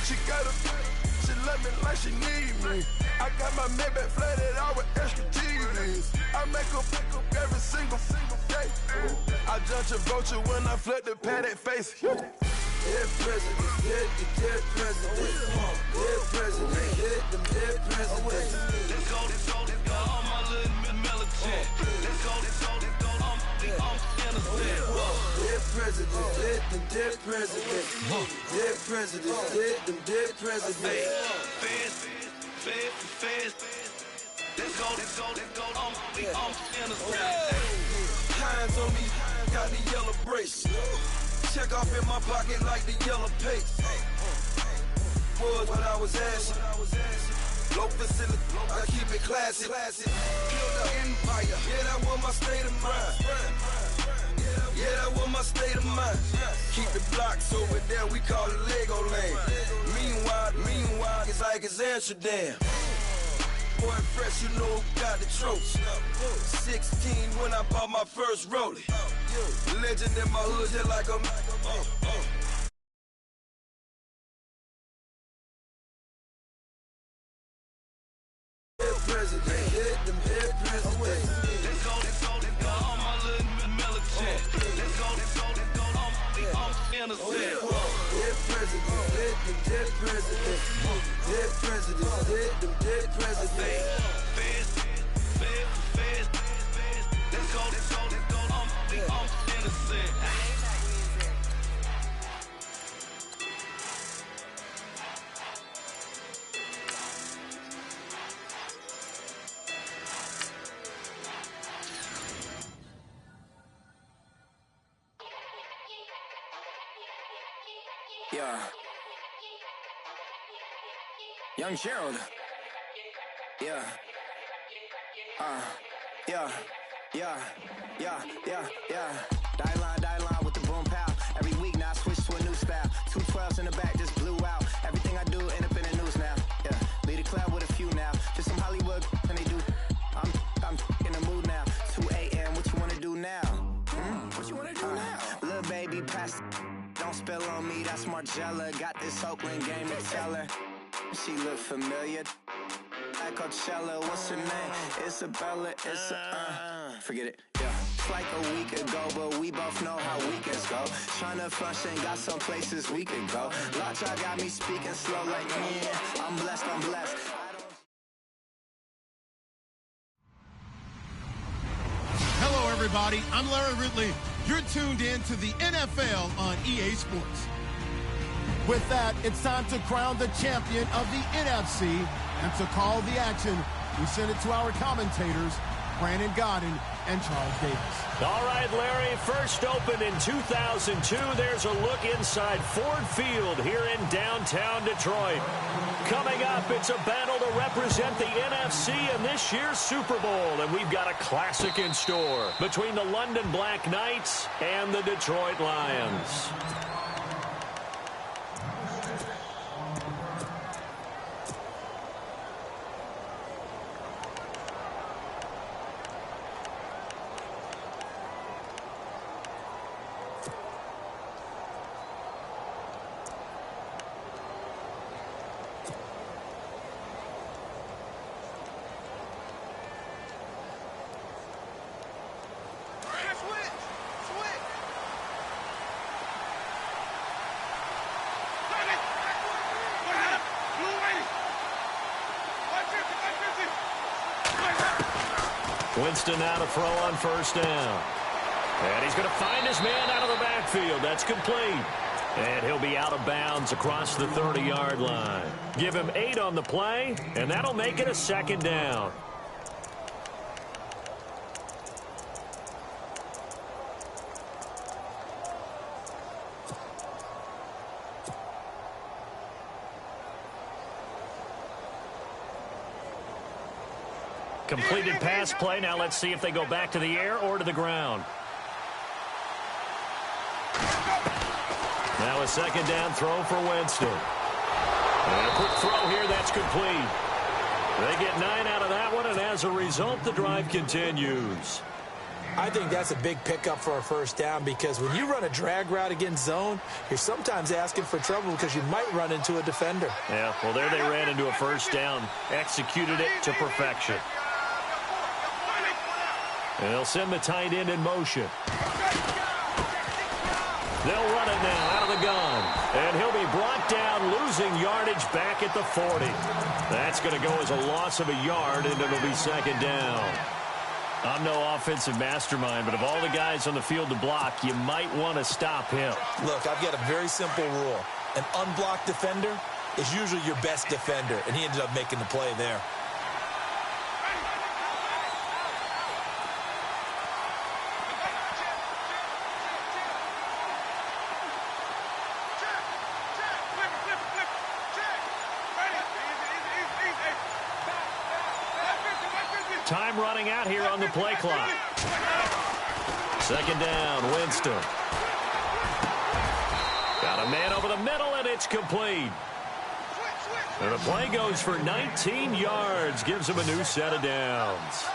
She love me like she need me. I got my Maybach flooded out with extra TVs. I make her pick up every single day. I judge a vulture when I flip the paddock face. Dead president, dead president. Dead president, hit them dead presidents. Let's go, all my little militant. Let's go, I'm innocent. Dead president, hit them dead presidents. Dead president, hit them dead presidents. Fast. Let's go, I'm innocent. Hands on me, got the yellow brace. Check off in my pocket like the yellow paste. Was when I was asking. Low facility, I keep it classy. Build an empire, yeah, that was my state of mind. Yeah, that was my state of mind. Keep the blocks over there, we call it Lego land. Meanwhile, it's like it's Amsterdam. Boy, fresh, you know who got the tropes. 16 when I bought my first rollie. Legend in my hood, just like a dead president, hit them dead presidents. Let's go, all my little militant. Let's go, I'm innocent. Dead president, hit them dead presidents. Dead president, hit them dead presidents. Fast. Let's go, I'm innocent. Yeah. Young Gerald. Yeah. Die line with the boom pow. Every week now I switch to a new style. 212s in the back just blew out. Everything I do end up in the news now. Yeah. Lead a club with a few now. Just some Hollywood and they do. I'm in the mood now. 2 a.m. What you wanna do now? What you wanna do now? Little baby pass. Don't spill on me, that's Margella. Got this Oakland game to tell her. She look familiar. Like Coachella, what's her name? Isabella, forget it, yeah. It's like a week ago, but we both know how weekends go. Tryna function, got some places we could go. Lockjaw got me speaking slow like, yeah, I'm blessed. Hello, everybody. I'm Larry Ridley. You're tuned in to the NFL on EA Sports. With that, it's time to crown the champion of the NFC. And to call the action, we send it to our commentators, Brandon Godden and Charles Davis. All right, Larry, first opened in 2002. There's a look inside Ford Field here in downtown Detroit. Coming up, it's a battle to represent the NFC in this year's Super Bowl. And we've got a classic in store between the London Black Knights and the Detroit Lions. Winston now to throw on first down. And he's going to find his man out of the backfield. That's complete. And he'll be out of bounds across the 30-yard line. Give him 8 on the play, and that'll make it a second down. Completed pass play. Now let's see if they go back to the air or to the ground. Now a second down throw for Winston. And a quick throw here, that's complete. They get 9 out of that one, and as a result, the drive continues. I think that's a big pickup for a first down because when you run a drag route against zone, you're sometimes asking for trouble because you might run into a defender. Yeah, well, there they ran into a first down. Executed it to perfection. And they'll send the tight end in motion. They'll run it now out of the gun. And he'll be brought down, losing yardage back at the 40. That's going to go as a loss of a yard, and it'll be second down. I'm no offensive mastermind, but of all the guys on the field to block, you might want to stop him. Look, I've got a very simple rule. An unblocked defender is usually your best defender, and he ended up making the play there. Time running out here on the play clock. Second down, Winston. Got a man over the middle, and it's complete. And the play goes for 19 yards, gives him a new set of downs.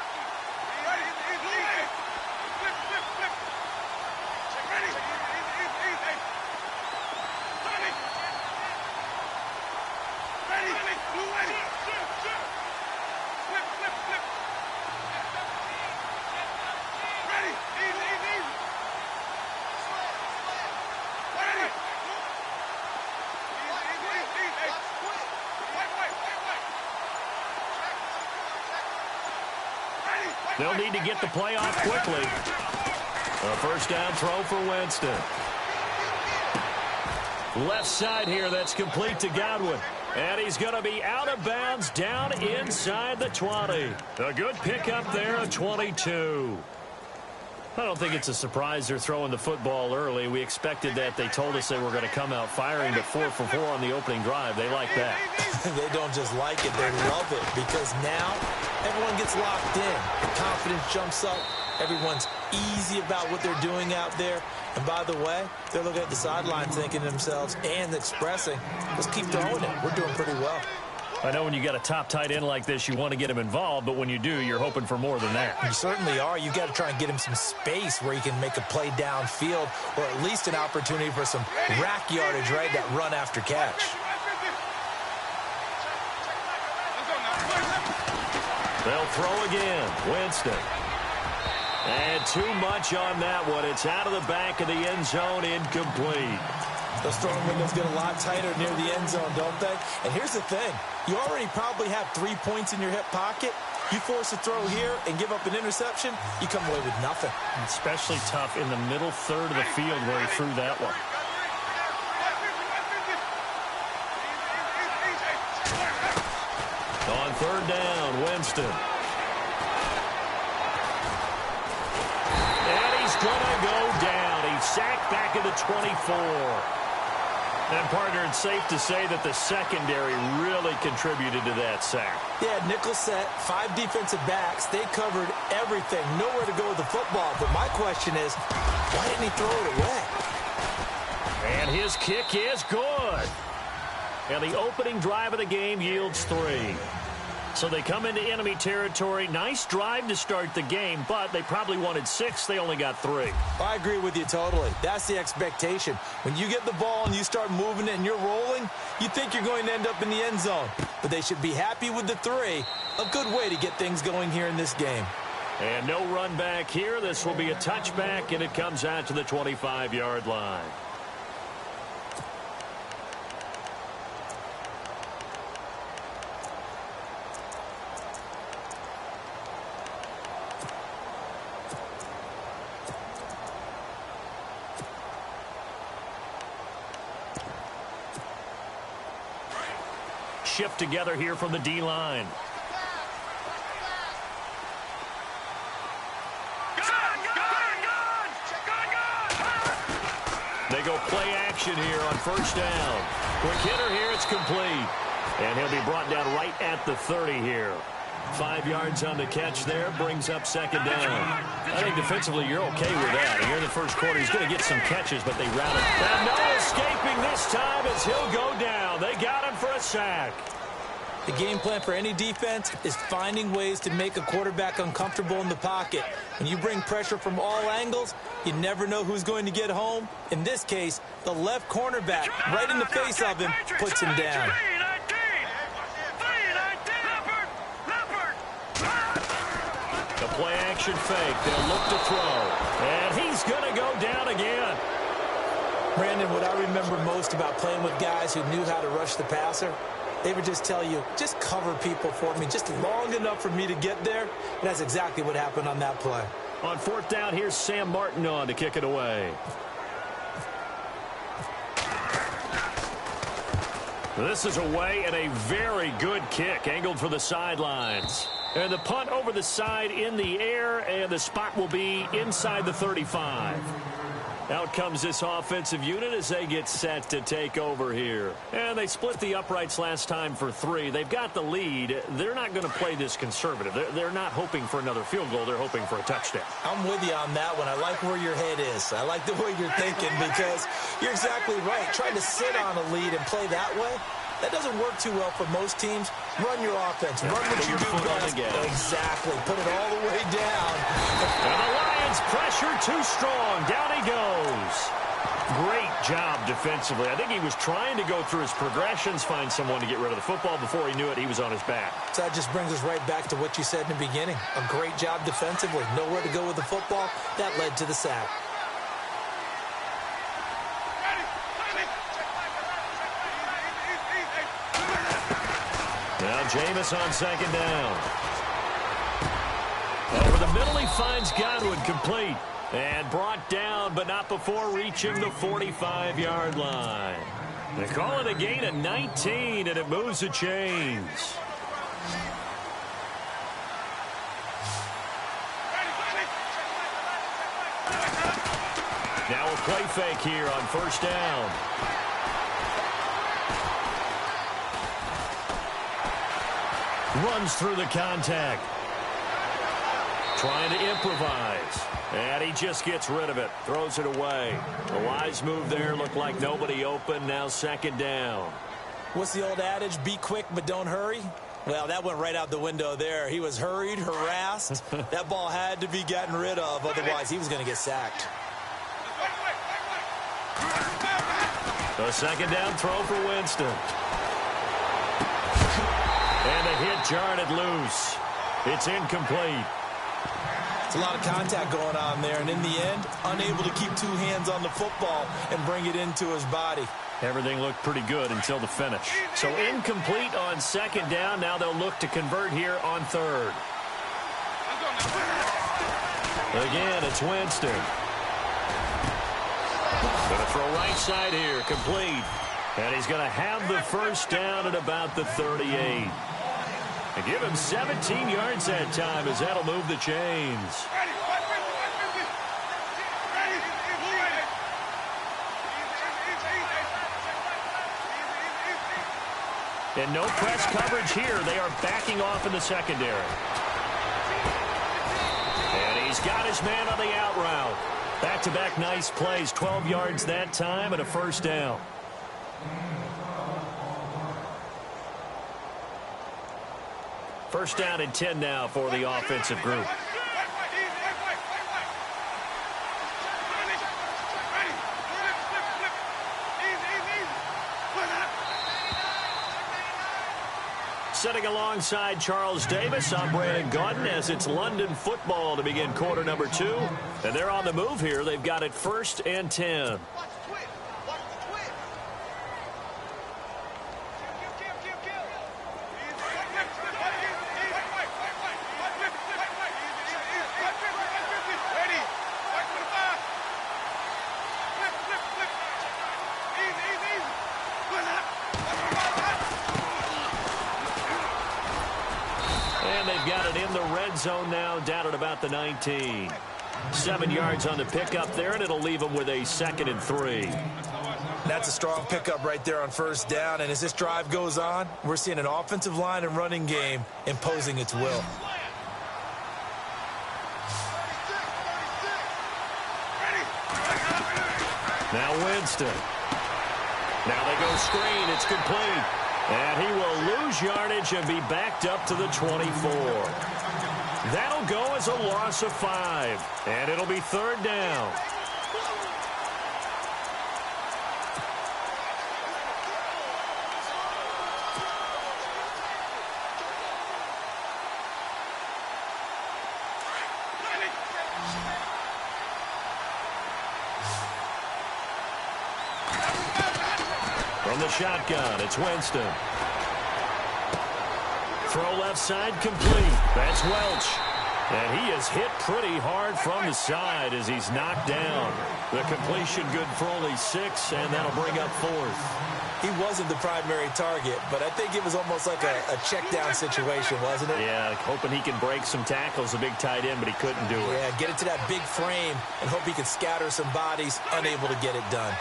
They'll need to get the play off quickly. A first down throw for Winston. Left side here, that's complete to Godwin. And he's going to be out of bounds down inside the 20. A good pickup there of 22. I don't think it's a surprise they're throwing the football early. We expected that. They told us they were going to come out firing, but 4 for 4 on the opening drive. They like that. They don't just like it, they love it, because now everyone gets locked in. The confidence jumps up. Everyone's easy about what they're doing out there. And by the way, they're looking at the sideline thinking to themselves and expressing, let's keep throwing it. We're doing pretty well. I know when you got a top tight end like this, you want to get him involved, but when you do, you're hoping for more than that. You certainly are. You got to try and get him some space where he can make a play downfield, or at least an opportunity for some rack yardage, right? That run after catch. They'll throw again. Winston. And too much on that one. It's out of the back of the end zone, incomplete. Those throwing windows get a lot tighter near the end zone, don't they? And here's the thing. You already probably have 3 points in your hip pocket. You force a throw here and give up an interception, you come away with nothing. Especially tough in the middle third of the field where he threw that one. On third down, Winston. And he's going to go down. He's sacked back at the 24. And, partner, it's safe to say that the secondary really contributed to that sack. Yeah, nickel set, 5 defensive backs. They covered everything. Nowhere to go with the football. But my question is, why didn't he throw it away? And his kick is good. And the opening drive of the game yields 3. So they come into enemy territory. Nice drive to start the game, but they probably wanted 6. They only got 3. I agree with you totally. That's the expectation. When you get the ball and you start moving it and you're rolling, you think you're going to end up in the end zone. But they should be happy with the 3. A good way to get things going here in this game. And no run back here. This will be a touchback, and it comes out to the 25-yard line. Shift together here from the D-line. They go play action here on first down. Quick hitter here, it's complete. And he'll be brought down right at the 30 here. 5 yards on the catch there, brings up second down. I think defensively you're okay with that. And here in the first quarter, he's going to get some catches, but they round him. And no escaping this time as he'll go down. They got him for a sack. The game plan for any defense is finding ways to make a quarterback uncomfortable in the pocket. When you bring pressure from all angles, you never know who's going to get home. In this case, the left cornerback, right in the face of him, puts him down. The play action fake. They'll look to throw. And he's going to go down again. Brandon, what I remember most about playing with guys who knew how to rush the passer, they would just tell you, just cover people for me, just long enough for me to get there. And that's exactly what happened on that play. On fourth down, here's Sam Martin on to kick it away. This is away and a very good kick, angled for the sidelines. And the punt over the side in the air, and the spot will be inside the 35. Out comes this offensive unit as they get set to take over here. And they split the uprights last time for 3. They've got the lead. They're not going to play this conservative. They're not hoping for another field goal. They're hoping for a touchdown. I'm with you on that one. I like where your head is. I like the way you're thinking because you're exactly right. Trying to sit on a lead and play that way, that doesn't work too well for most teams. Run your offense. Run what you do best. Exactly. Put it all the way down. And the Lions pressure too strong. Down he goes. Great job defensively. I think he was trying to go through his progressions, find someone to get rid of the football. Before he knew it, he was on his back. So that just brings us right back to what you said in the beginning. A great job defensively. Nowhere to go with the football. That led to the sack. Now Jameis on second down. Over the middle, he finds Godwin complete. And brought down, but not before reaching the 45-yard line. They call it a gain of 19, and it moves the chains. Now a play fake here on first down. Runs through the contact. Trying to improvise. And he just gets rid of it. Throws it away. A wise move there. Looked like nobody open. Now second down. What's the old adage? Be quick, but don't hurry. Well, that went right out the window there. He was hurried, harassed. That ball had to be gotten rid of. Otherwise, he was going to get sacked. The second down throw for Winston. And the hit jarred it loose. It's incomplete. It's a lot of contact going on there, and in the end, unable to keep 2 hands on the football and bring it into his body. Everything looked pretty good until the finish. So incomplete on second down. Now they'll look to convert here on third. Again, it's Winston. Going to throw right side here, complete. And he's going to have the first down at about the 38. And give him 17 yards that time as that'll move the chains. And no press coverage here. They are backing off in the secondary. And he's got his man on the out route. Back-to-back nice plays. 12 yards that time and a first down. First down and 10 now for the offensive group. Sitting alongside Charles Davis, I'm Brandon Gaudin as it's London football to begin quarter number 2. And they're on the move here. They've got it 1st and 10. Zone now down at about the 19. 7 yards on the pickup there, and it'll leave them with a 2nd and 3. That's a strong pickup right there on first down, and as this drive goes on, we're seeing an offensive line and running game imposing its will. Now Winston. Now they go screen. It's complete. And he will lose yardage and be backed up to the 24. That'll go as a loss of 5. And it'll be 3rd down. From the shotgun, it's Winston. Throw left side complete. That's Welch. And he is hit pretty hard from the side as he's knocked down. The completion good for only 6, and that'll bring up 4th. He wasn't the primary target, but I think it was almost like a check down situation, wasn't it? Yeah, hoping he can break some tackles, a big tight end, but he couldn't do it. Yeah, get it to that big frame and hope he can scatter some bodies, unable to get it done.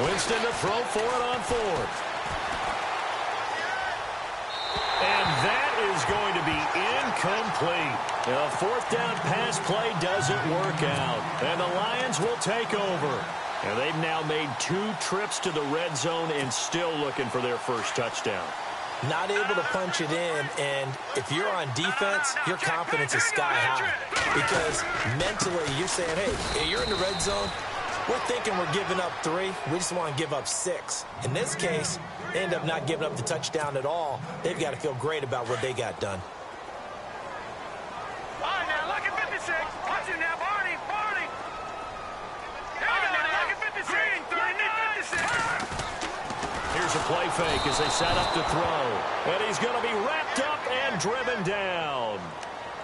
Winston to throw for it on 4th. And that is going to be incomplete. The 4th down pass play doesn't work out. And the Lions will take over. And they've now made 2 trips to the red zone and still looking for their first touchdown. Not able to punch it in, and if you're on defense, your confidence is sky high. Because mentally, you're saying, hey, you're in the red zone. We're thinking we're giving up 3. We just want to give up 6. In this case, they end up not giving up the touchdown at all. They've got to feel great about what they got done. All right, now, look at 56. Watch it now, Barney. Barney. All right, now, look at 56. Green, 56. Here's a play fake as they set up to throw. And he's going to be wrapped up and driven down.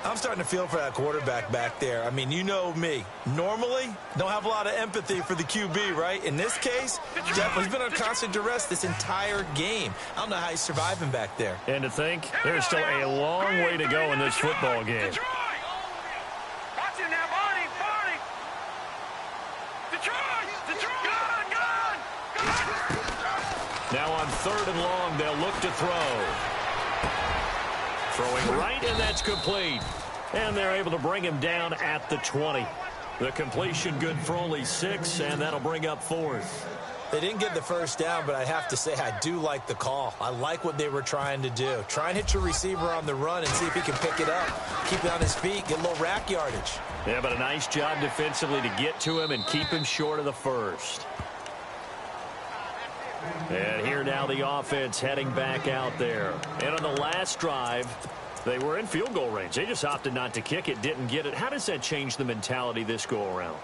I'm starting to feel for that quarterback back there. I mean, you know me. Normally, don't have a lot of empathy for the QB, right? In this case, definitely he's been on constant duress this entire game. I don't know how he's surviving back there. And to think, there's still a long way to go in this football game. Watch it now, Barney. Barney. Detroit. Gone. Now on 3rd and long, they'll look to throw. Throwing right, and that's complete. And they're able to bring him down at the 20. The completion good for only 6, and that'll bring up 4th. They didn't get the first down, but I have to say I do like the call. I like what they were trying to do. Try and hit your receiver on the run and see if he can pick it up. Keep it on his feet, get a little rack yardage. Yeah, but a nice job defensively to get to him and keep him short of the first. And here now the offense heading back out there. And on the last drive, they were in field goal range. They just opted not to kick it, didn't get it. How does that change the mentality this go-around?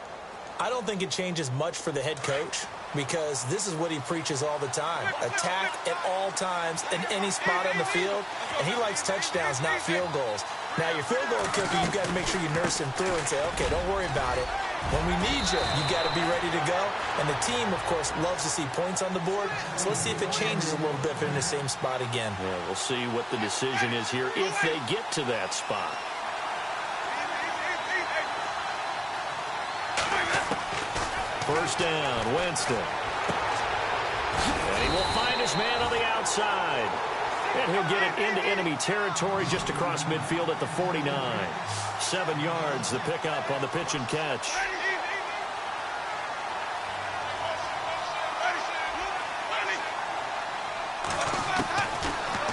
I don't think it changes much for the head coach because this is what he preaches all the time. Attack at all times in any spot on the field, and he likes touchdowns, not field goals. Now, your field goal kicker, you've got to make sure you nurse him through and say, okay, don't worry about it. When we need you, you got to be ready to go. And the team, of course, loves to see points on the board. So let's see if it changes a little bit if they're in the same spot again. Yeah, we'll see what the decision is here if they get to that spot. First down, Winston. And he will find his man on the outside. And he'll get it into enemy territory just across midfield at the 49. 7 yards, the pickup on the pitch and catch.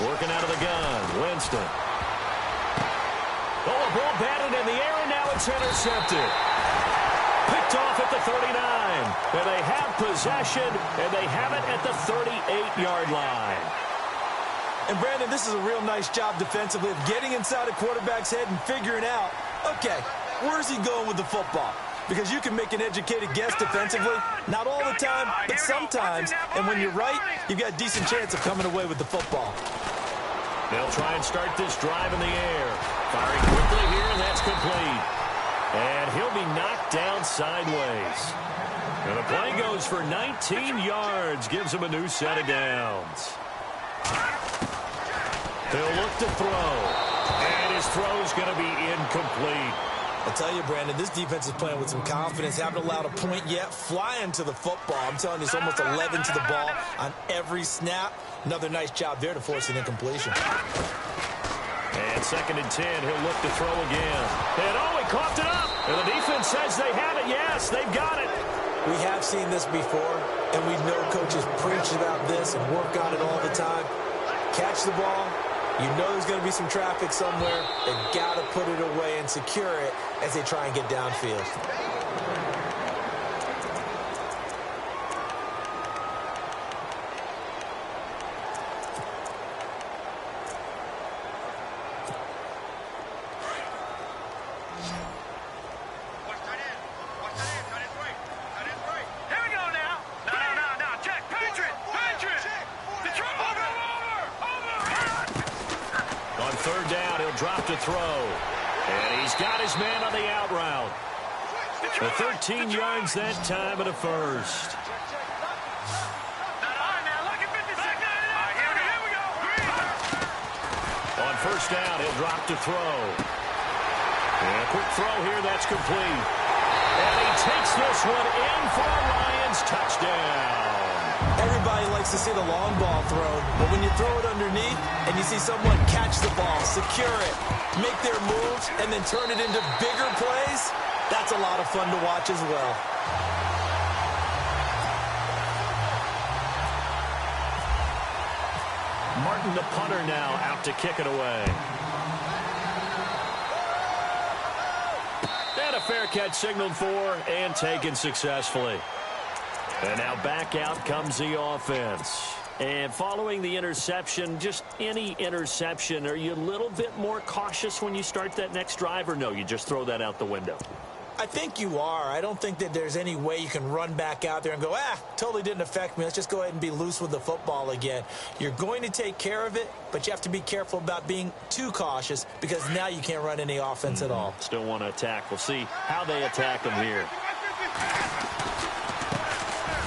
Working out of the gun, Winston. Oh, a ball batted in the air, and now it's intercepted. Picked off at the 39. And they have possession, and they have it at the 38-yard line. And, Brandon, this is a real nice job defensively of getting inside a quarterback's head and figuring out, okay, where's he going with the football? Because you can make an educated guess defensively, not all the time, but sometimes. And when you're right, you've got a decent chance of coming away with the football. They'll try and start this drive in the air. Firing quickly here, and that's complete. And he'll be knocked down sideways. And the play goes for 19 yards, gives him a new set of downs. He'll look to throw. And his throw's going to be incomplete. I'll tell you, Brandon, this defense is playing with some confidence. Haven't allowed a point yet. Flying to the football. I'm telling you, it's almost 11 to the ball on every snap. Another nice job there to force an incompletion. And On 2nd and 10, he'll look to throw again. And he coughed it up. And the defense says they have it. Yes, they've got it. We have seen this before, and we know coaches preach about this and work on it all the time. Catch the ball. You know there's going to be some traffic somewhere. They've got to put it away and secure it as they try and get downfield. Throw. And he's got his man on the out route. For 13 yards that time and a first. On first down, he'll drop to throw. And a quick throw here, that's complete. And he takes this one in for a Lions touchdown. Everybody likes to see the long ball thrown, but when you throw it underneath and you see someone catch the ball, secure it, make their moves, and then turn it into bigger plays, that's a lot of fun to watch as well. Martin, the punter, now out to kick it away. And a fair catch signaled for and taken successfully. And now back out comes the offense. And following the interception, just any interception, are you a little bit more cautious when you start that next drive, or no, you just throw that out the window? I think you are. I don't think that there's any way you can run back out there and go, totally didn't affect me. Let's just go ahead and be loose with the football again. You're going to take care of it, but you have to be careful about being too cautious because now you can't run any offense at all. Still want to attack. We'll see how they attack them here.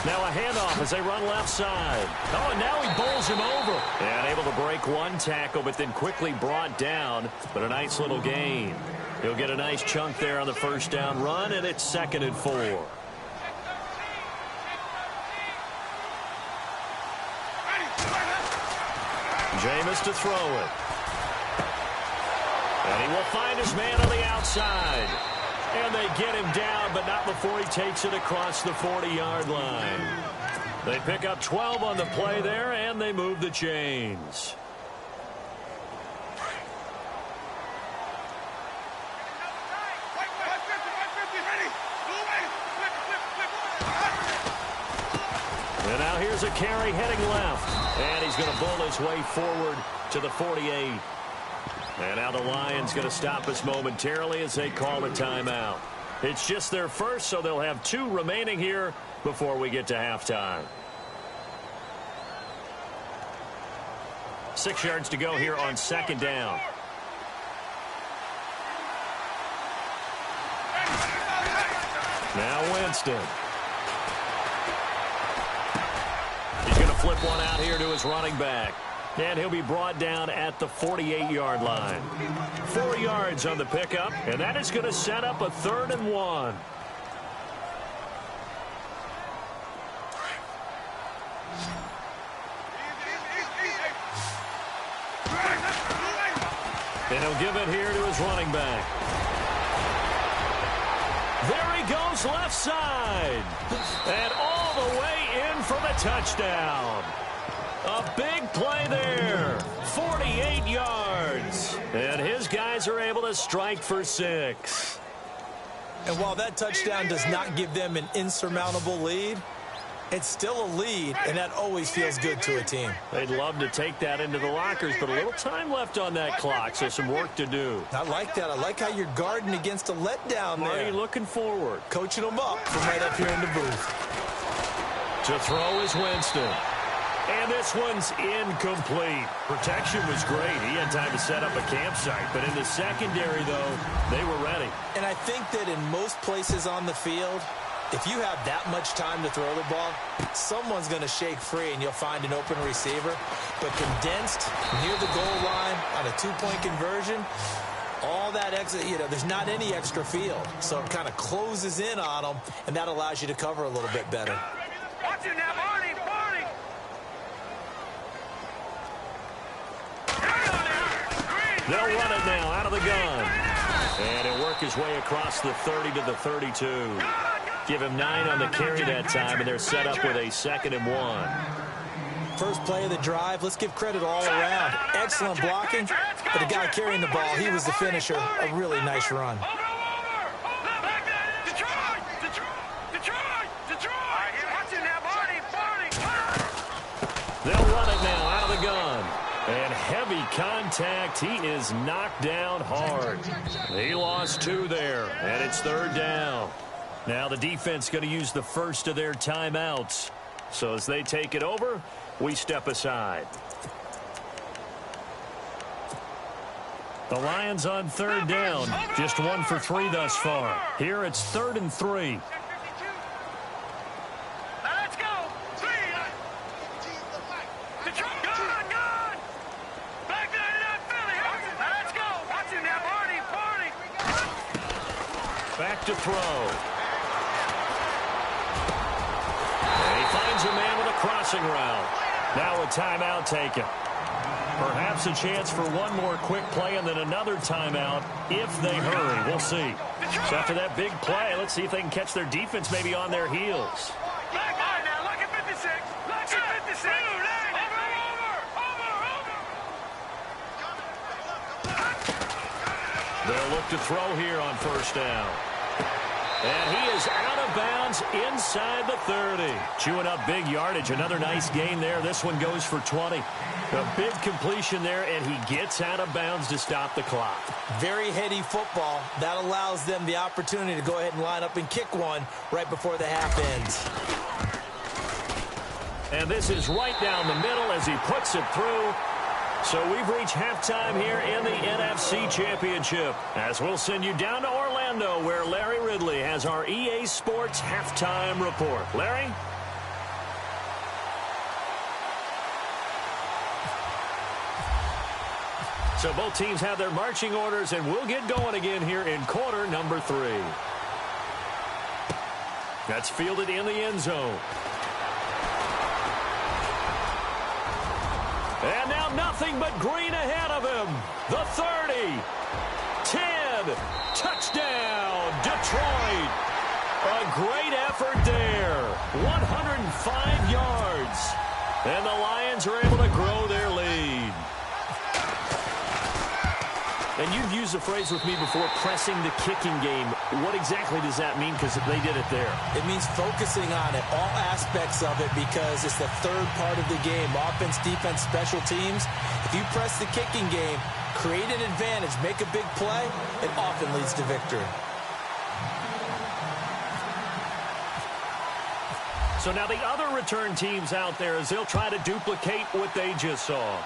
Now a handoff as they run left side. Oh, and now he bowls him over. And able to break one tackle, but then quickly brought down. But a nice little gain. He'll get a nice chunk there on the first down run, and it's 2nd and 4. Jameis to throw it. And he will find his man on the outside. And they get him down, but not before he takes it across the 40-yard line. They pick up 12 on the play there, and they move the chains. And now here's a carry heading left. And he's going to bull his way forward to the 48. And now the Lions going to stop us momentarily as they call a timeout. It's just their first, so they'll have 2 remaining here before we get to halftime. 6 yards to go here on 2nd down. Now Winston. He's going to flip one out here to his running back. And he'll be brought down at the 48-yard line. 4 yards on the pickup, and that is going to set up a 3rd and 1. And he'll give it here to his running back. There he goes left side. And all the way in for the touchdown. A big play there. 48 yards. And his guys are able to strike for 6. And while that touchdown does not give them an insurmountable lead, it's still a lead, and that always feels good to a team. They'd love to take that into the lockers, but a little time left on that clock, so some work to do. I like that. I like how you're guarding against a letdown there. Marty looking forward. Coaching them up from right up here in the booth. To throw is Winston. And this one's incomplete. Protection was great. He had time to set up a campsite. But in the secondary, though, they were ready. And I think that in most places on the field, if you have that much time to throw the ball, someone's going to shake free and you'll find an open receiver. But condensed near the goal line on a 2-point conversion, all that extra, there's not any extra field. So it kind of closes in on them, and that allows you to cover a little bit better. Watch it now, Barney, Barney. Green. They'll run it now out of the gun. And he'll work his way across the 30 to the 32. Give him 9 on the carry that time, and they're set up with a 2nd and 1. First play of the drive, let's give credit all around. Excellent blocking, but the guy carrying the ball, he was the finisher. A really nice run. They'll run it now out of the gun. And heavy contact. He is knocked down hard. He lost 2 there, and it's 3rd down. Now the defense going to use the first of their timeouts. So as they take it over, we step aside. The Lions on 3rd down. Just 1 for 3 thus far. Here it's 3rd and 3. Back to throw. And he finds a man with a crossing route. Now a timeout taken. Perhaps a chance for one more quick play and then another timeout if they hurry. We'll see. So after that big play, let's see if they can catch their defense maybe on their heels. They'll look to throw here on 1st down. And he is out of bounds inside the 30. Chewing up big yardage. Another nice gain there. This one goes for 20. A big completion there, and he gets out of bounds to stop the clock. Very heady football. That allows them the opportunity to go ahead and line up and kick one right before the half ends. And this is right down the middle as he puts it through. So we've reached halftime here in the NFC Championship, as we'll send you down to Orlando, where Larry Ridley has our EA Sports halftime report. Larry? So both teams have their marching orders, and we'll get going again here in quarter number 3. That's fielded in the end zone. And now nothing but green ahead of him. The 30, 10, touchdown, Detroit. A great effort there. 105 yards. And the Lions are able to grow their lead. And you've used the phrase with me before, pressing the kicking game. What exactly does that mean? Because they did it there. It means focusing on it, all aspects of it, because it's the 3rd part of the game. Offense, defense, special teams. If you press the kicking game, create an advantage, make a big play, it often leads to victory. So now the other return teams out there, as they'll try to duplicate what they just saw.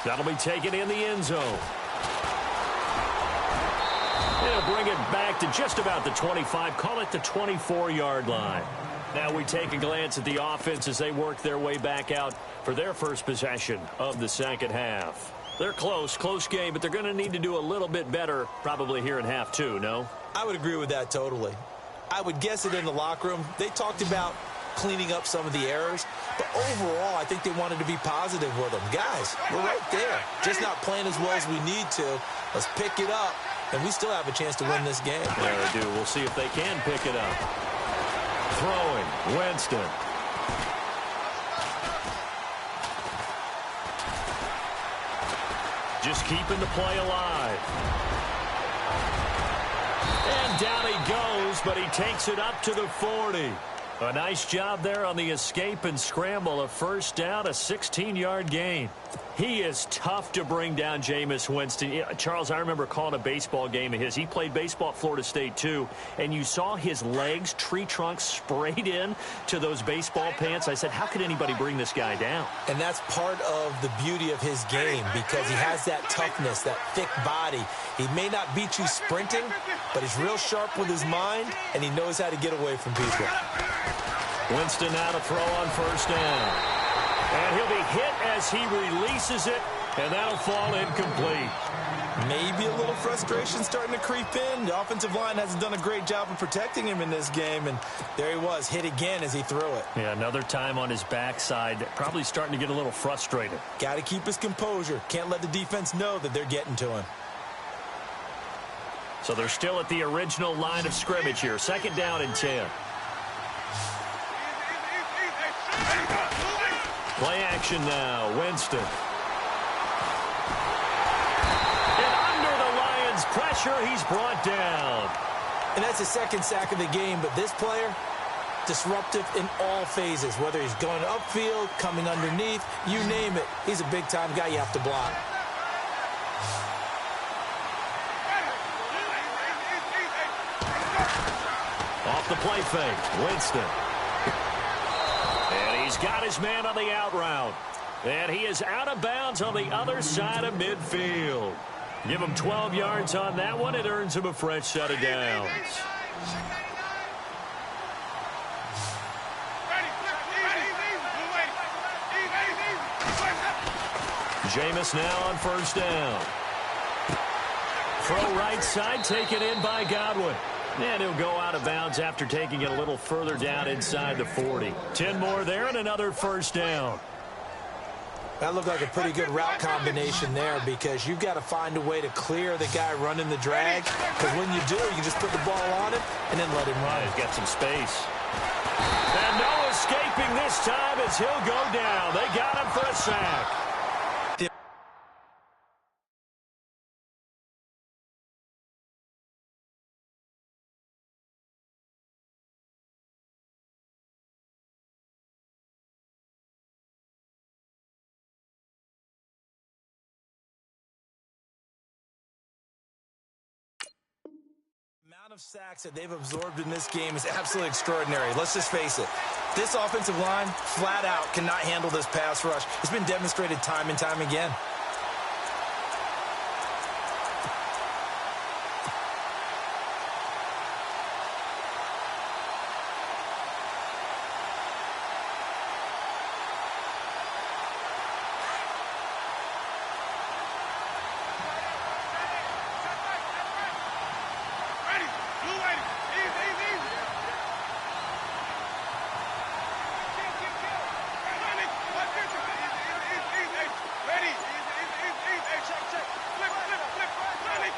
That'll be taken in the end zone. They'll bring it back to just about the 25. Call it the 24-yard line. Now we take a glance at the offense as they work their way back out for their first possession of the second half. They're close game, but they're going to need to do a little bit better probably here in half 2, no? I would agree with that totally. I would guess it in the locker room. They talked about cleaning up some of the errors, but overall I think they wanted to be positive with them. Guys, we're right there, just not playing as well as we need to. Let's pick it up, and we still have a chance to win this game. Yeah, they do. We'll see if they can pick it up. Throwing, Winston. Just keeping the play alive. And down he goes, but he takes it up to the 40. A nice job there on the escape and scramble. A 1st down, a 16-yard gain. He is tough to bring down, Jameis Winston. Charles, I remember calling a baseball game of his. He played baseball at Florida State, too. And you saw his legs, tree trunks sprayed in to those baseball pants. I said, how could anybody bring this guy down? And that's part of the beauty of his game, because he has that toughness, that thick body. He may not beat you sprinting, but he's real sharp with his mind, and he knows how to get away from people. Winston now to throw on 1st down. And he'll be hit as he releases it, and that'll fall incomplete. Maybe a little frustration starting to creep in. The offensive line hasn't done a great job of protecting him in this game, and there he was, hit again as he threw it. Yeah, another time on his backside, probably starting to get a little frustrated. Got to keep his composure. Can't let the defense know that they're getting to him. So they're still at the original line of scrimmage here. 2nd down and 10. Play action now. Winston. Pressure, he's brought down. And that's his 2nd sack of the game, but this player, disruptive in all phases, whether he's going upfield, coming underneath, you name it. He's a big-time guy you have to block. Off the play fake, Winston. And he's got his man on the out route. And he is out of bounds on the other side of midfield. Give him 12 yards on that one. It earns him a fresh set of downs. Jameis now on 1st down. Throw right side, taken in by Godwin. And he'll go out of bounds after taking it a little further down inside the 40. 10 more there and another 1st down. That looked like a pretty good route combination there because you've got to find a way to clear the guy running the drag. Because when you do, you just put the ball on him and then let him run. He's got some space. And no escaping this time as he'll go down. They got him for a sack. Of sacks that they've absorbed in this game is absolutely extraordinary. Let's just face it. This offensive line, flat out, cannot handle this pass rush. It's been demonstrated time and time again.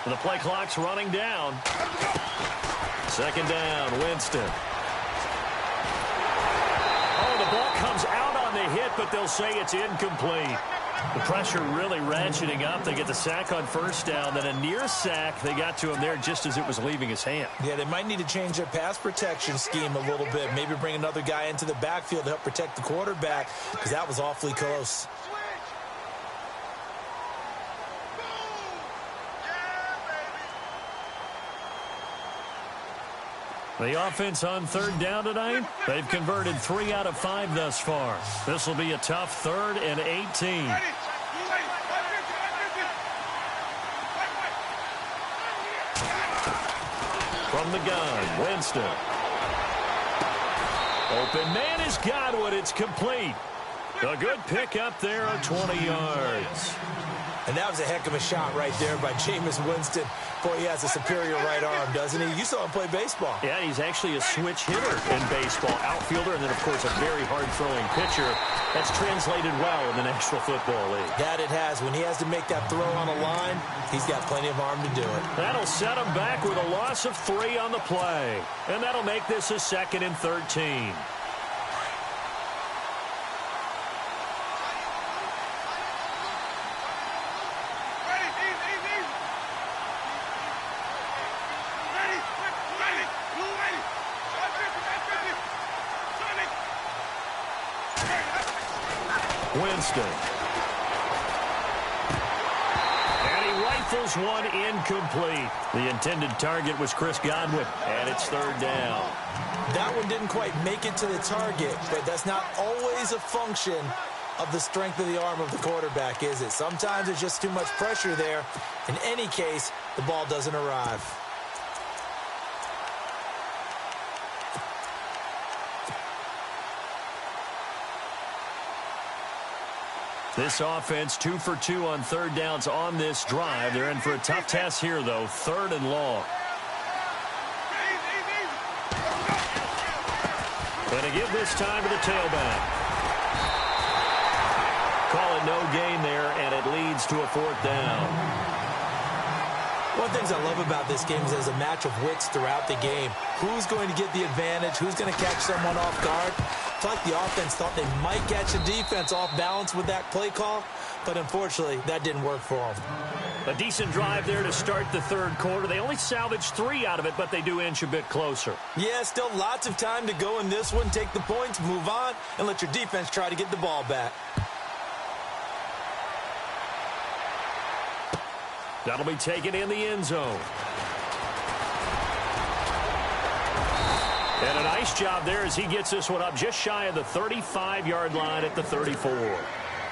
The play clock's running down. 2nd down, Winston. Oh, the ball comes out on the hit, but they'll say it's incomplete. The pressure really ratcheting up. They get the sack on 1st down, then a near sack. They got to him there just as it was leaving his hand. Yeah, they might need to change their pass protection scheme a little bit. Maybe bring another guy into the backfield to help protect the quarterback because that was awfully close. The offense on 3rd down tonight, they've converted 3 out of 5 thus far. This will be a tough 3rd and 18. From the gun, Winston. Open man is Godwin. It's complete. A good pick up there on 20 yards. And that was a heck of a shot right there by Jameis Winston. Boy, he has a superior right arm, doesn't he? You saw him play baseball. Yeah, he's actually a switch hitter in baseball. Outfielder, and then, of course, a very hard-throwing pitcher. That's translated well in the National Football League. That it has. When he has to make that throw on a line, he's got plenty of arm to do it. That'll set him back with a loss of 3 on the play. And that'll make this a 2nd and 13. Winston. And he rifles one incomplete. The intended target was Chris Godwin, and it's 3rd down. That one didn't quite make it to the target, but that's not always a function of the strength of the arm of the quarterback, is it? Sometimes there's just too much pressure there. In any case, the ball doesn't arrive. This offense 2 for 2 on third downs on this drive. They're in for a tough test here, though. 3rd and long. Going to give this time to the tailback. Call it no gain there, and it leads to a 4th down. One of the things I love about this game is there's a match of wits throughout the game. Who's going to get the advantage? Who's going to catch someone off guard? I feel like the offense thought they might catch a defense off balance with that play call, but unfortunately, that didn't work for them. A decent drive there to start the 3rd quarter. They only salvaged 3 out of it, but they do inch a bit closer. Yeah, still lots of time to go in this one. Take the points, move on, and let your defense try to get the ball back. That'll be taken in the end zone. And a nice job there as he gets this one up just shy of the 35-yard line at the 34.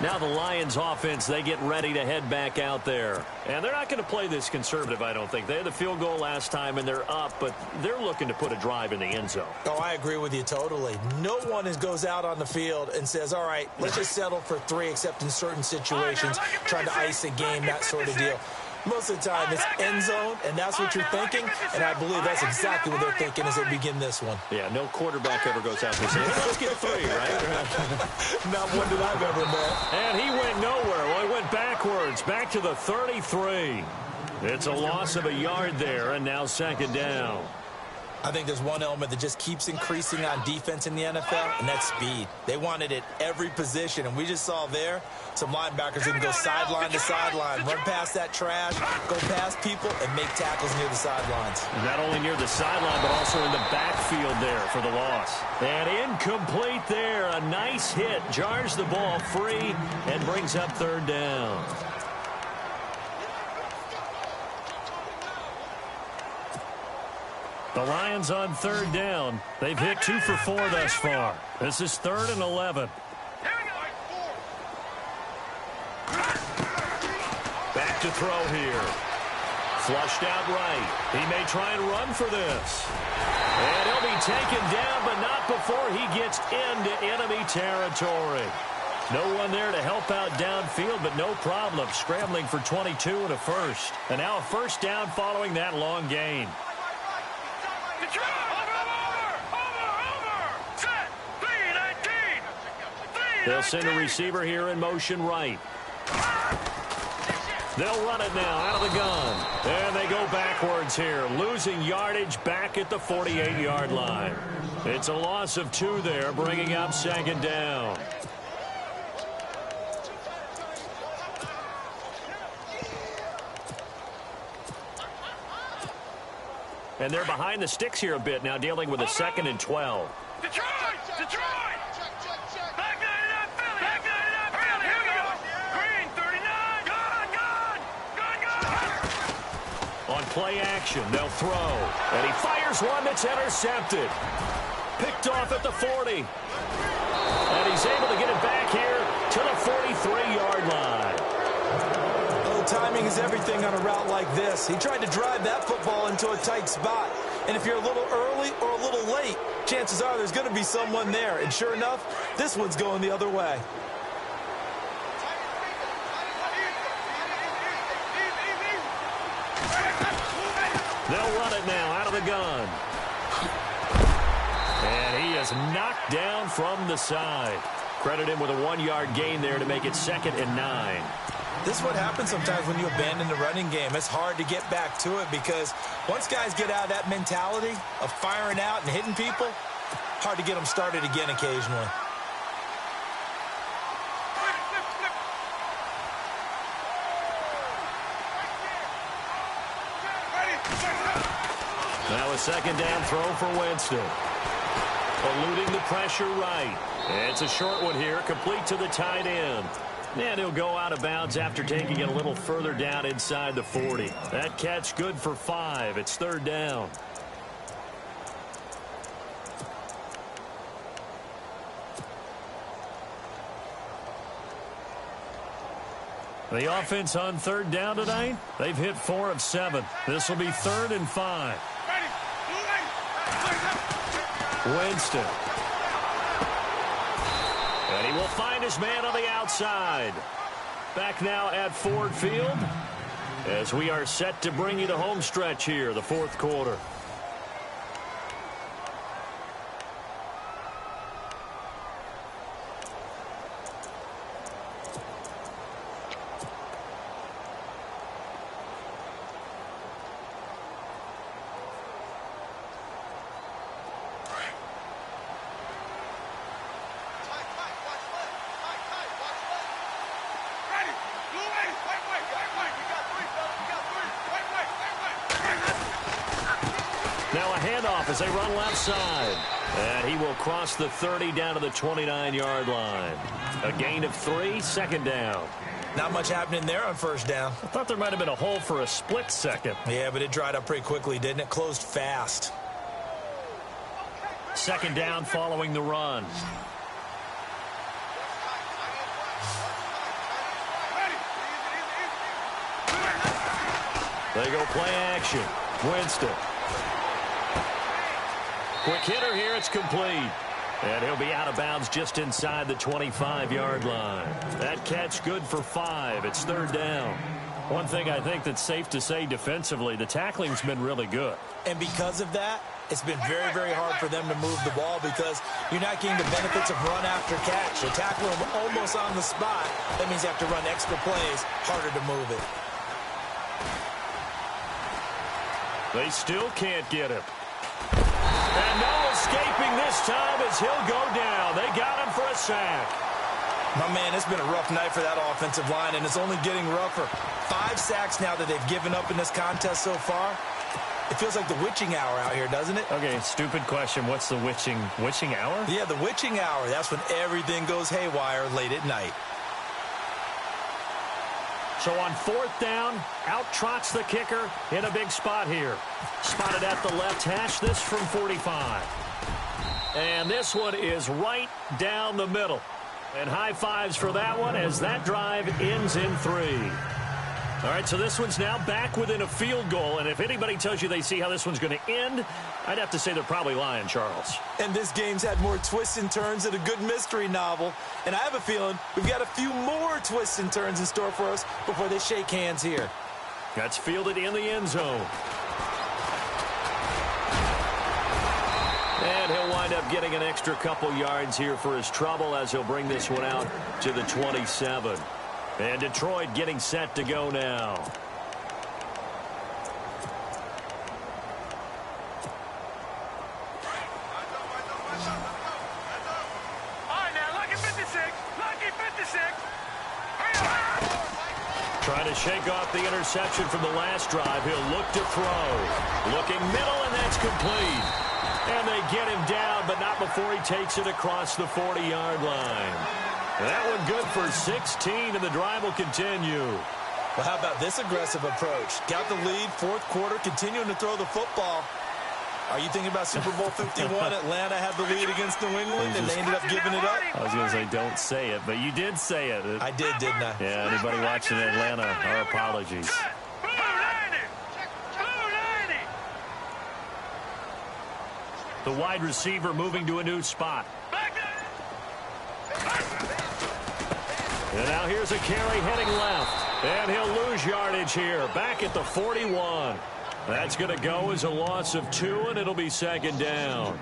Now the Lions offense, they get ready to head back out there. And they're not going to play this conservative, I don't think. They had the field goal last time, and they're up, but they're looking to put a drive in the end zone. Oh, I agree with you totally. No one goes out on the field and says, all right, let's just settle for 3, except in certain situations, trying to ice a game, that sort of deal. Most of the time, it's end zone, and that's what you're thinking, and I believe that's exactly what they're thinking as they begin this one. Yeah, no quarterback ever goes out there saying, hey, let's get 3, right? Not one that I've ever met. And he went nowhere. Well, he went backwards, back to the 33. It's a loss of a yard there, and now 2nd down. I think there's one element that just keeps increasing on defense in the NFL, and that's speed. They want it at every position, and we just saw there some linebackers can go sideline to sideline, run past that trash, go past people, and make tackles near the sidelines. Not only near the sideline, but also in the backfield there for the loss. And incomplete there. A nice hit. Jars the ball free and brings up 3rd down. The Lions on 3rd down. They've hit 2 for 4 thus far. This is 3rd and 11. Back to throw here. Flushed out right. He may try and run for this. And he'll be taken down, but not before he gets into enemy territory. No one there to help out downfield, but no problem. Scrambling for 22 and a first. And now a 1st down following that long gain. They'll send a receiver here in motion right. They'll run it now out of the gun. And they go backwards here, losing yardage back at the 48-yard line. It's a loss of 2 there, bringing up 2nd down. And they're behind the sticks here a bit now, dealing with a 2nd and 12. Detroit! Detroit! Back 99, Philly! Back 99, Philly! Here we go! Green, 39! Gone! On play action, they'll throw. And he fires one that's intercepted. Picked off at the 40. And he's able to get it back here to the 43-yard line. Timing is everything on a route like this. He tried to drive that football into a tight spot. And if you're a little early or a little late, chances are there's going to be someone there. And sure enough, this one's going the other way. They'll run it now out of the gun. And he is knocked down from the side. Credit him with a 1-yard gain there to make it 2nd and 9. This is what happens sometimes when you abandon the running game. It's hard to get back to it because once guys get out of that mentality of firing out and hitting people, hard to get them started again occasionally. Now a 2nd down throw for Winston. Eluding the pressure right. It's a short one here, complete to the tight end. And he'll go out of bounds after taking it a little further down inside the 40. That catch good for 5. It's 3rd down. The offense on 3rd down tonight, they've hit 4 of 7. This will be 3rd and 5. Winston. And he He'll find his man on the outside. Back now at Ford Field as we are set to bring you the home stretch here, the fourth quarter. Now a handoff as they run left side. And he will cross the 30 down to the 29-yard line. A gain of 3, second down. Not much happening there on first down. I thought there might have been a hole for a split second. Yeah, but it dried up pretty quickly, didn't it? Closed fast. Second down following the run. They go play action. Winston. Quick hitter here, it's complete. And he'll be out of bounds just inside the 25-yard line. That catch good for 5. It's third down. One thing I think that's safe to say defensively, the tackling's been really good. And because of that, it's been very, very hard for them to move the ball because you're not getting the benefits of run after catch. You're tackling them almost on the spot. That means you have to run extra plays, harder to move it. They still can't get him. And no escaping this time as he'll go down. They got him for a sack. My man, it's been a rough night for that offensive line, and it's only getting rougher. 5 sacks now that they've given up in this contest so far. It feels like the witching hour out here, doesn't it? Okay, stupid question. What's the witching hour? Yeah, the witching hour. That's when everything goes haywire late at night. So on fourth down, out trots the kicker in a big spot here. Spotted at the left hash, this from 45. And this one is right down the middle. And high fives for that one as that drive ends in 3. All right, so this one's now back within a field goal. And if anybody tells you they see how this one's going to end, I'd have to say they're probably lying, Charles. And this game's had more twists and turns than a good mystery novel. And I have a feeling we've got a few more twists and turns in store for us before they shake hands here. That's fielded in the end zone. And he'll wind up getting an extra couple yards here for his trouble as he'll bring this one out to the 27. And Detroit getting set to go now. Trying to shake off the interception from the last drive. He'll look to throw. Looking middle, and that's complete. And they get him down, but not before he takes it across the 40-yard line. That one good for 16, and the drive will continue. Well, how about this aggressive approach? Got the lead, fourth quarter, continuing to throw the football. Are you thinking about Super Bowl 51? Atlanta had the lead against New England, and they ended up giving it up? I was going to say don't say it, but you did say it. I did, didn't I? Yeah, anybody watching Atlanta, our apologies. The wide receiver moving to a new spot. And now here's a carry heading left. And he'll lose yardage here. Back at the 41. That's going to go as a loss of 2, and it'll be second down.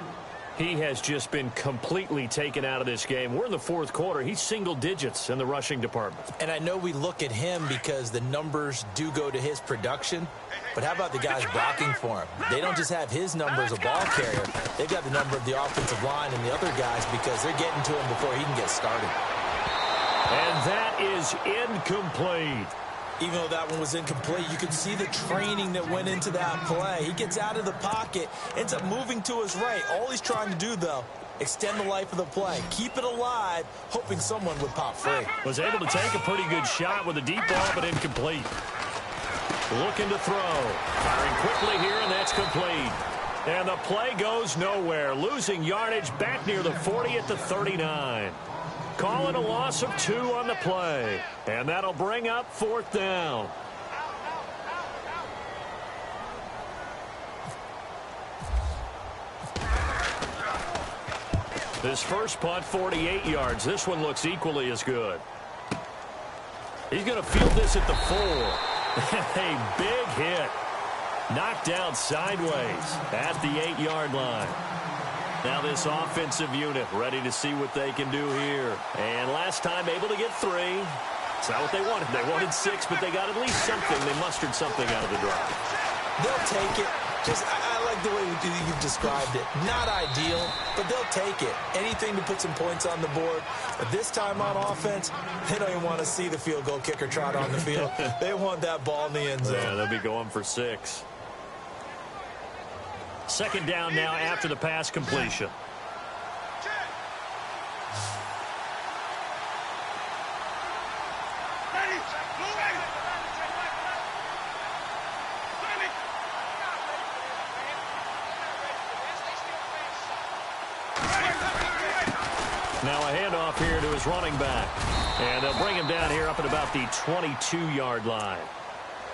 He has just been completely taken out of this game. We're in the fourth quarter. He's single digits in the rushing department. And I know we look at him because the numbers do go to his production. But how about the guys blocking for him? They don't just have his number as a ball carrier. They've got the number of the offensive line and the other guys because they're getting to him before he can get started. And that is incomplete. Even though that one was incomplete, you could see the training that went into that play. He gets out of the pocket, ends up moving to his right. All he's trying to do, though, extend the life of the play. Keep it alive, hoping someone would pop free. Was able to take a pretty good shot with a deep ball, but incomplete. Looking to throw. Firing quickly here, and that's complete. And the play goes nowhere. Losing yardage back near the 40 at the 39. Calling a loss of 2 on the play. And that'll bring up fourth down. His first punt, 48 yards. This one looks equally as good. He's going to field this at the 4. A big hit. Knocked down sideways at the 8-yard line. Now this offensive unit ready to see what they can do here. And last time able to get 3. It's not what they wanted. They wanted 6, but they got at least something. They mustered something out of the drive. They'll take it. I like the way you've described it. Not ideal, but they'll take it. Anything to put some points on the board. But this time on offense, they don't even want to see the field goal kicker trot on the field. They want that ball in the end zone. Yeah, they'll be going for 6. Second down now after the pass completion. Now a handoff here to his running back. And they'll bring him down here up at about the 22-yard line.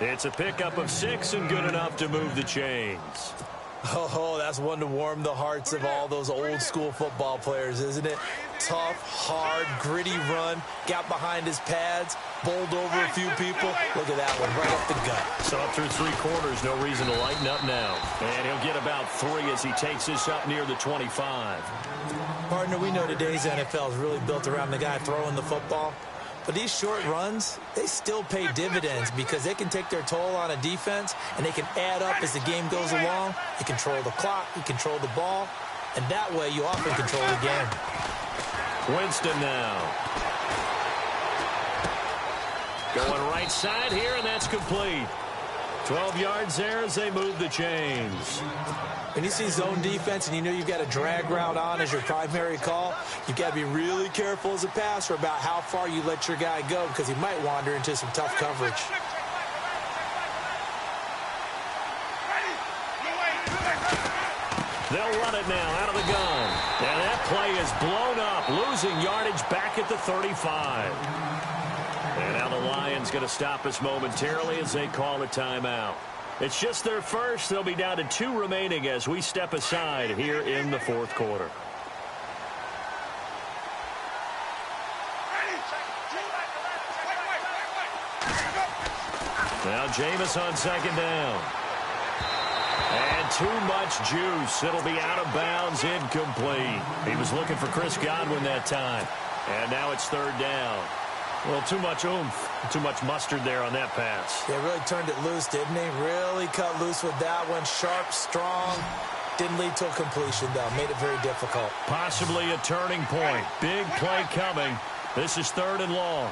It's a pickup of 6 and good enough to move the chains. Oh, that's one to warm the hearts of all those old-school football players, isn't it? Tough, hard, gritty run, got behind his pads, bowled over a few people. Look at that one, right up the gut. So up through 3 quarters, no reason to lighten up now. And he'll get about 3 as he takes this up near the 25. Partner, we know today's NFL is really built around the guy throwing the football. But these short runs, they still pay dividends because they can take their toll on a defense and they can add up as the game goes along. You control the clock, you control the ball, and that way you often control the game. Winston now. Going right side here, and that's complete. 12 yards there as they move the chains. When you see zone defense and you know you've got a drag route on as your primary call, you've got to be really careful as a passer about how far you let your guy go because he might wander into some tough coverage. They'll run it now out of the gun. And that play is blown up, losing yardage back at the 35. And now the Lions going to stop us momentarily as they call a timeout. It's just their first. They'll be down to 2 remaining as we step aside here in the 4th quarter. Now Jameis on second down. And too much juice. It'll be out of bounds, incomplete. He was looking for Chris Godwin that time. And now it's 3rd down. Well, too much oomph, too much mustard there on that pass. Yeah, really turned it loose, didn't he? Really cut loose with that one. Sharp, strong. Didn't lead to a completion, though. Made it very difficult. Possibly a turning point. Big play coming. This is 3rd and long.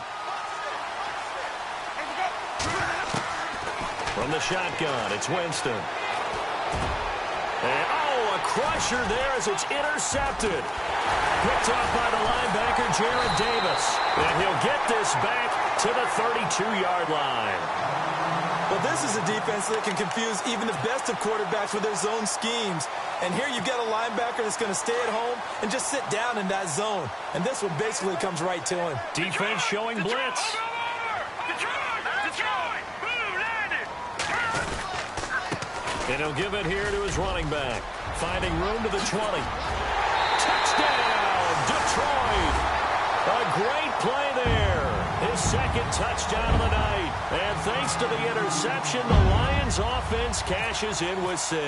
From the shotgun, it's Winston. And, a crusher there as it's intercepted. Picked off by the linebacker, Jared Davis. And he'll get this back to the 32-yard line. Well, this is a defense that can confuse even the best of quarterbacks with their zone schemes. And here you've got a linebacker that's going to stay at home and just sit down in that zone. And this one basically comes right to him. Defense showing blitz. And he'll give it here to his running back. Finding room to the 20. Touchdown, Detroit. A great play there. His 2nd touchdown of the night. And thanks to the interception, the Lions offense cashes in with 6.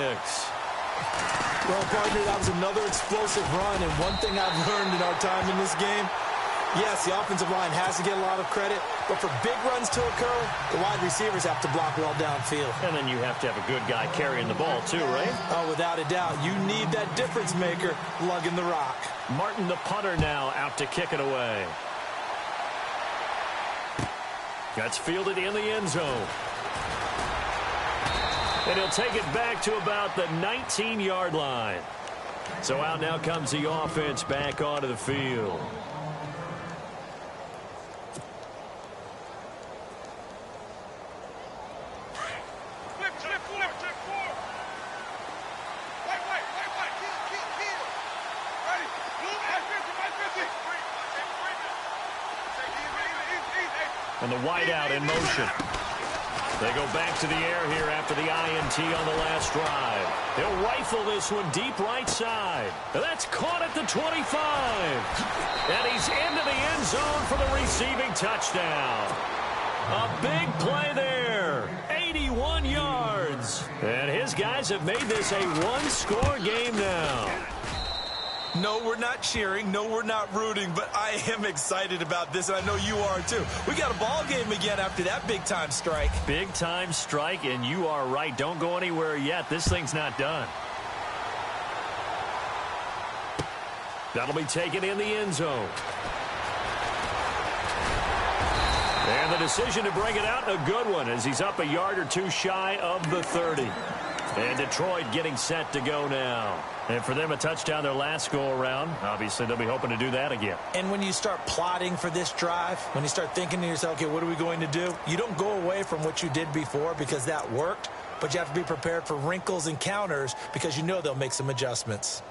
Well, partner, that was another explosive run. And one thing I've learned in our time in this game, yes, the offensive line has to get a lot of credit, but for big runs to occur, the wide receivers have to block well downfield. And then you have to have a good guy carrying the ball too, right? Oh, without a doubt. You need that difference maker lugging the rock. Martin, the punter, now out to kick it away. That's fielded in the end zone. And he'll take it back to about the 19-yard line. So out now comes the offense back onto the field. And the wideout in motion. They go back to the air here after the INT on the last drive. They'll rifle this one deep right side. That's caught at the 25. And he's into the end zone for the receiving touchdown. A big play there. 81 yards. And his guys have made this a one-score game now. No, we're not cheering. No, we're not rooting. But I am excited about this, and I know you are too. We got a ball game again after that big-time strike. Big-time strike, and you are right. Don't go anywhere yet. This thing's not done. That'll be taken in the end zone. And the decision to bring it out, a good one, as he's up a yard or two shy of the 30. And Detroit getting set to go now. And for them, a touchdown their last go-around. Obviously, they'll be hoping to do that again. And when you start plotting for this drive, when you start thinking to yourself, okay, what are we going to do? You don't go away from what you did before because that worked, but you have to be prepared for wrinkles and counters because you know they'll make some adjustments.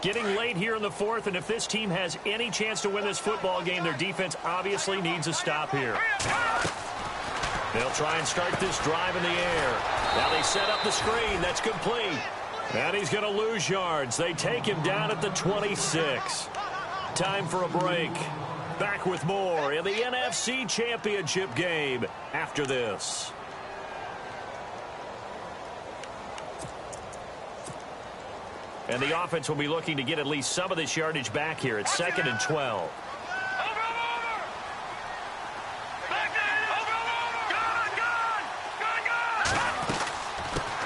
Getting late here in the fourth, and if this team has any chance to win this football game, their defense obviously needs a stop here. They'll try and start this drive in the air. Now they set up the screen. That's complete. And he's going to lose yards. They take him down at the 26. Time for a break. Back with more in the NFC Championship game after this. And the offense will be looking to get at least some of this yardage back here. It's 2nd and 12.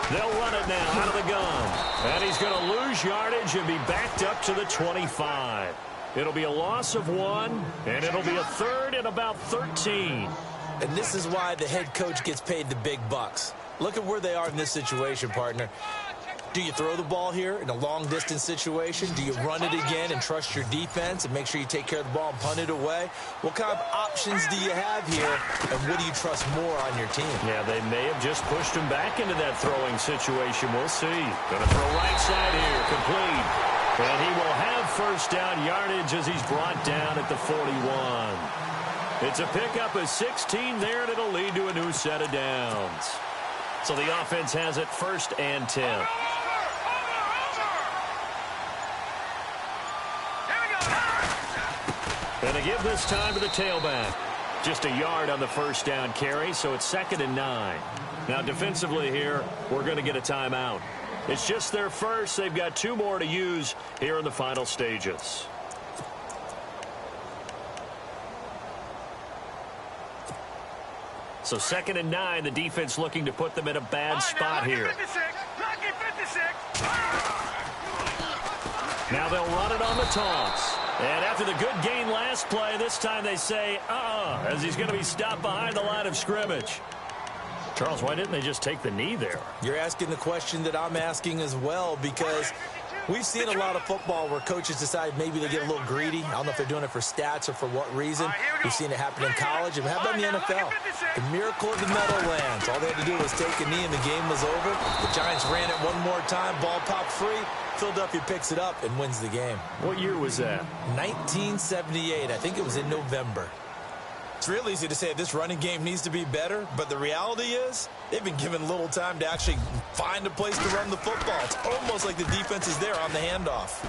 They'll run it now out of the gun. And he's going to lose yardage and be backed up to the 25. It'll be a loss of 1, and it'll be a 3rd and about 13. And this is why the head coach gets paid the big bucks. Look at where they are in this situation, partner. Do you throw the ball here in a long-distance situation? Do you run it again and trust your defense and make sure you take care of the ball and punt it away? What kind of options do you have here, and what do you trust more on your team? Yeah, they may have just pushed him back into that throwing situation. We'll see. Going to throw right side here, complete. And he will have first down yardage as he's brought down at the 41. It's a pickup of 16 there, and it'll lead to a new set of downs. So the offense has it 1st and 10. And they give this time to the tailback. Just a yard on the first down carry, so it's 2nd and 9. Now defensively here, we're going to get a timeout. It's just their first. They've got 2 more to use here in the final stages. So 2nd and 9, the defense looking to put them in a bad spot here. Now they'll run it on the toss. And after the good gain last play, this time they say, as he's going to be stopped behind the line of scrimmage. Charles, why didn't they just take the knee there? You're asking the question that I'm asking as well, because we've seen a lot of football where coaches decide maybe they get a little greedy. I don't know if they're doing it for stats or for what reason. We've seen it happen in college, and how about in the NFL? The miracle of the Meadowlands. All they had to do was take a knee, and the game was over. The Giants ran it one more time, ball popped free. Philadelphia picks it up and wins the game. What year was that? 1978. I think it was in November. It's real easy to say this running game needs to be better, but the reality is they've been given little time to actually find a place to run the football. It's almost like the defense is there on the handoff.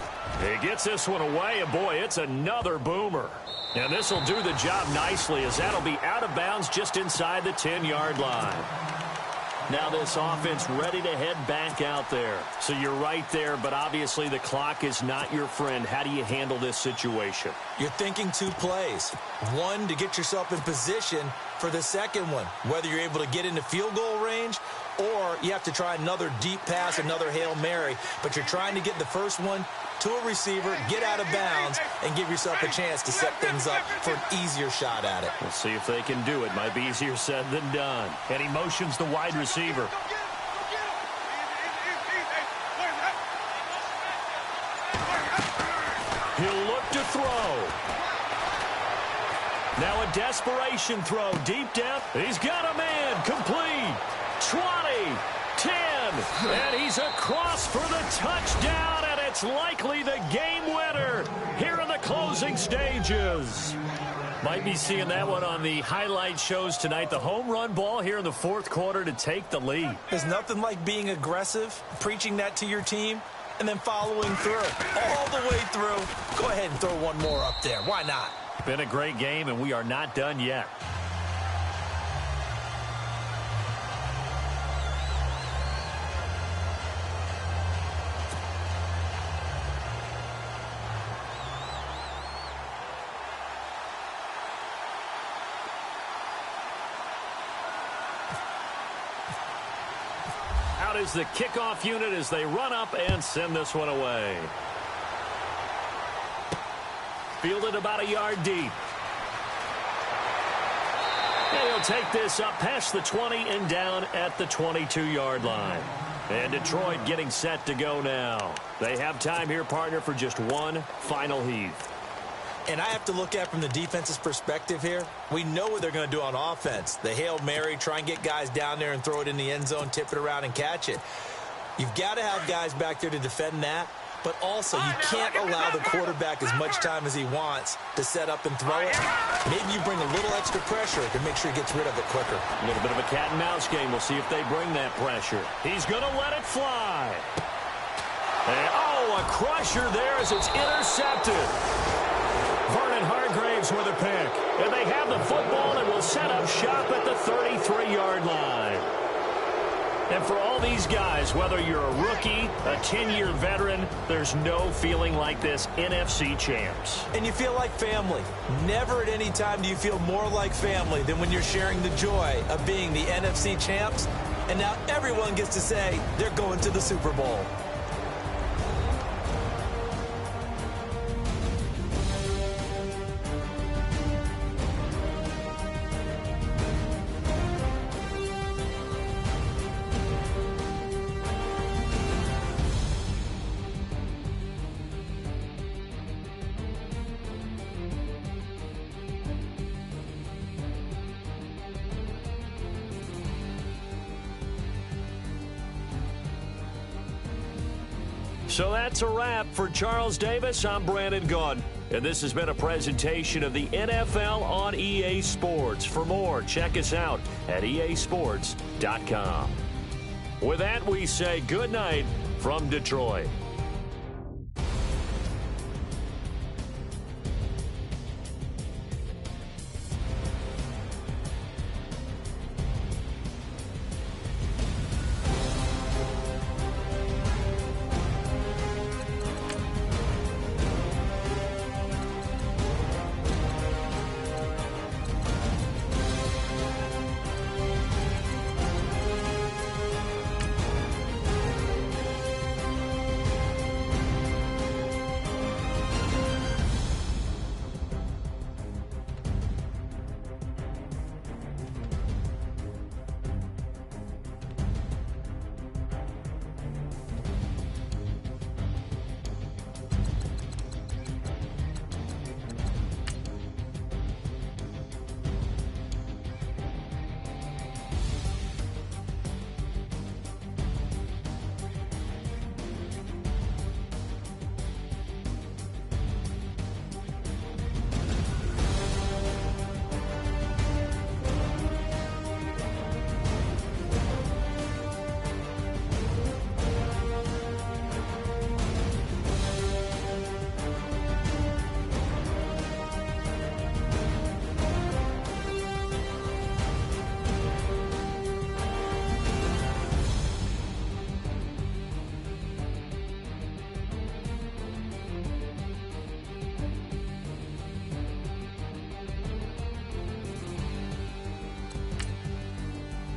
He gets this one away, and boy, it's another boomer. And this will do the job nicely, as that'll be out of bounds just inside the 10-yard line. Now this offense ready to head back out there. So you're right there, but obviously the clock is not your friend. How do you handle this situation? You're thinking 2 plays. One, to get yourself in position for the second one, whether you're able to get into field goal range or you have to try another deep pass, another Hail Mary. But you're trying to get the first one to a receiver, get out of bounds, and give yourself a chance to set things up for an easier shot at it. We'll see if they can do it. Might be easier said than done. And he motions the wide receiver. He'll look to throw. Now a desperation throw. Deep depth. He's got a man. Complete. 20. 10. And he's across for the touchdown. And it's likely the game winner here in the closing stages. Might be seeing that one on the highlight shows tonight. The home run ball here in the fourth quarter to take the lead. There's nothing like being aggressive, preaching that to your team, and then following through. All the way through. Go ahead and throw one more up there. Why not? Been a great game, and we are not done yet. Out is the kickoff unit as they run up and send this one away. Fielded about a yard deep. And he'll take this up past the 20 and down at the 22-yard line. And Detroit getting set to go now. They have time here, partner, for just one final heave. And I have to look at from the defense's perspective here. We know what they're going to do on offense. The Hail Mary, try and get guys down there and throw it in the end zone, tip it around and catch it. You've got to have guys back there to defend that. But also, you can't allow the quarterback as much time as he wants to set up and throw it. Maybe you bring a little extra pressure to make sure he gets rid of it quicker. A little bit of a cat and mouse game. We'll see if they bring that pressure. He's going to let it fly. And, oh, a crusher there as it's intercepted. Vernon Hargraves with a pick. And they have the football and will set up shop at the 33-yard line. And for all these guys, whether you're a rookie, a 10-year veteran, there's no feeling like this NFC champs. And you feel like family. Never at any time do you feel more like family than when you're sharing the joy of being the NFC champs. And now everyone gets to say they're going to the Super Bowl. So that's a wrap for Charles Davis. I'm Brandon Gunn. And this has been a presentation of the NFL on EA Sports. For more, check us out at easports.com. With that, we say good night from Detroit.